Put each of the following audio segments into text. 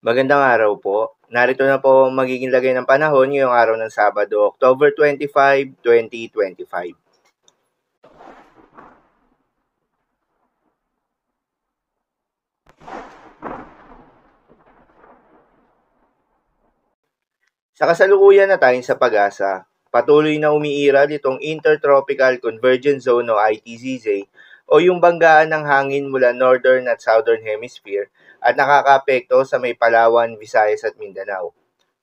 Magandang araw po. Narito na po ang magiging lagay ng panahon ngayong araw ng Sabado, October 25, 2025. Sa kasalukuyan na tayo sa pag-asa, patuloy na umiiral itong Intertropical Convergence Zone o ITCZ o yung banggaan ng hangin mula Northern at Southern Hemisphere at nakakaapekto sa may Palawan, Visayas at Mindanao.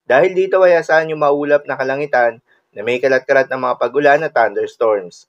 Dahil dito ay asahan yung maulap na kalangitan na may kalat-kalat ng mga pagulan at thunderstorms.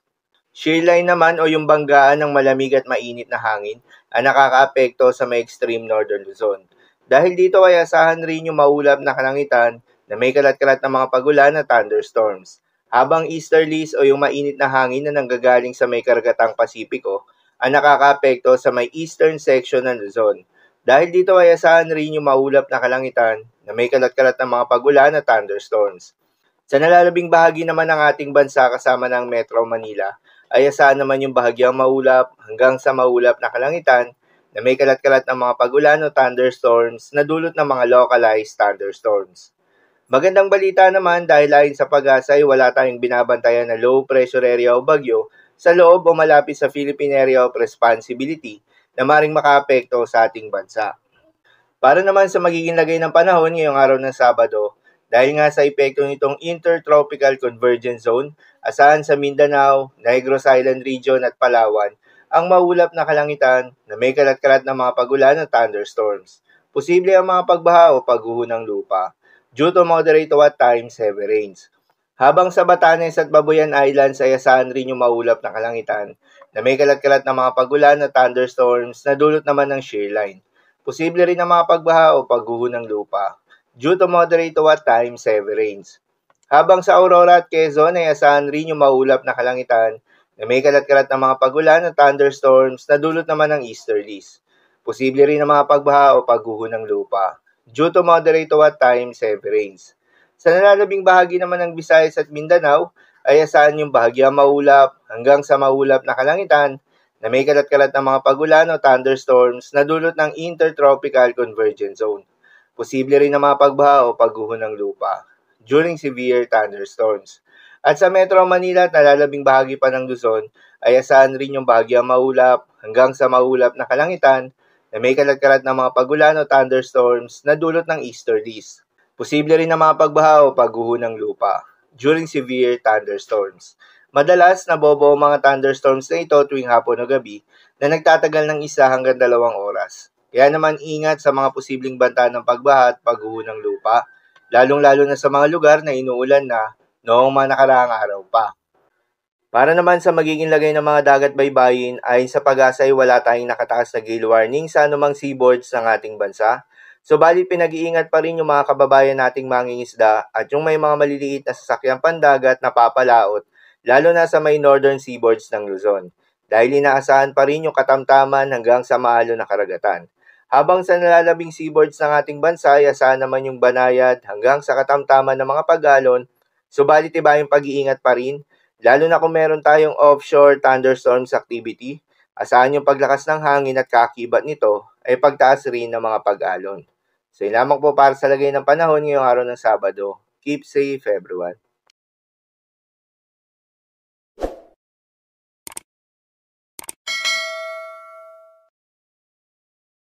Shearline naman o yung banggaan ng malamig at mainit na hangin ang nakakaapekto sa may extreme northern Luzon. Dahil dito ay asahan rin yung maulap na kalangitan na may kalat-kalat ng mga pagulan at thunderstorms. Habang easterlies o yung mainit na hangin na nanggagaling sa may karagatang Pasipiko ang nakakaapekto sa may eastern section ng Luzon. Dahil dito ay asahan rin yung maulap na kalangitan na may kalat-kalat ng mga pagulan at thunderstorms. Sa nalalabing bahagi naman ng ating bansa kasama ng Metro Manila, ay asahan naman yung bahagyang maulap hanggang sa maulap na kalangitan na may kalat-kalat ng mga pagulan o thunderstorms na dulot ng mga localized thunderstorms. Magandang balita naman dahil ayon sa pag-asa ay wala tayong binabantayan na low pressure area o bagyo sa loob o malapit sa Philippine Area of Responsibility na maring makaapekto sa ating bansa. Para naman sa magiging lagay ng panahon ngayong araw ng Sabado, dahil nga sa epekto nitong Intertropical Convergence Zone, asahan sa Mindanao, Negros Island Region at Palawan, ang maulap na kalangitan na may kalat-kalat na mga pagulan at thunderstorms. Posible ang mga pagbaha o pagguho ng lupa, due to moderate to at times heavy rains. Habang sa Batanes at Babuyan Islands ay asahan rin yung maulap na kalangitan na may kalat-kalat na mga pagulan at thunderstorms na dulot naman ng shearline. Posible rin ang mga pagbaha o pagguho ng lupa, due to moderate to at times heavy rains. Habang sa Aurora at Quezon ay asahan rin yung maulap na kalangitan na may kalat-kalat na mga pagulan at thunderstorms na dulot naman ng easterlies. Posible rin ang mga pagbaha o pagguho ng lupa, due to moderate to at times heavy rains. Sa nalalabing bahagi naman ng Visayas at Mindanao ay asahan yung bahagyang maulap hanggang sa maulap na kalangitan na may kalat-kalat na mga pagulan o thunderstorms na dulot ng Intertropical Convergence Zone. Posible rin ang mga pagbaha o pagguho ng lupa during severe thunderstorms. At sa Metro Manila at nalalabing bahagi pa ng Luzon ay asahan rin yung bahagyang maulap hanggang sa maulap na kalangitan na may kalat-kalat na mga pagulan o thunderstorms na dulot ng easterlies. Posible rin ang mga pagbaha o pagguho ng lupa during severe thunderstorms. Madalas nabobo ang mga thunderstorms na ito tuwing hapon o gabi na nagtatagal ng 1 hanggang 2 oras. Kaya naman ingat sa mga posibleng banta ng pagbaha at pagguho ng lupa, lalong-lalo na sa mga lugar na inuulan na noong mga nakaraang araw pa. Para naman sa magiging lagay ng mga dagat baybayin ay sa pag-asa ay wala tayong nakataas na gale warning sa anumang seaboards ng ating bansa. Subalit pinag-iingat pa rin yung mga kababayan nating mangingisda at yung may mga maliliit na sasakyang pandagat na papalaot, lalo na sa may northern seaboards ng Luzon, dahil inaasahan pa rin yung katamtaman hanggang sa maalo na karagatan. Habang sa nalalabing seaboards ng ating bansa ay asahan naman yung banayad hanggang sa katamtaman ng mga pag-alon, subalit iba yung pag-iingat pa rin, lalo na kung meron tayong offshore thunderstorms activity. Asahan yung paglakas ng hangin at kakibat nito ay pagtaas rin ng mga pag-alon. So, yun lamang po para sa lagay ng panahon ngayong araw ng Sabado. Keep safe, everyone.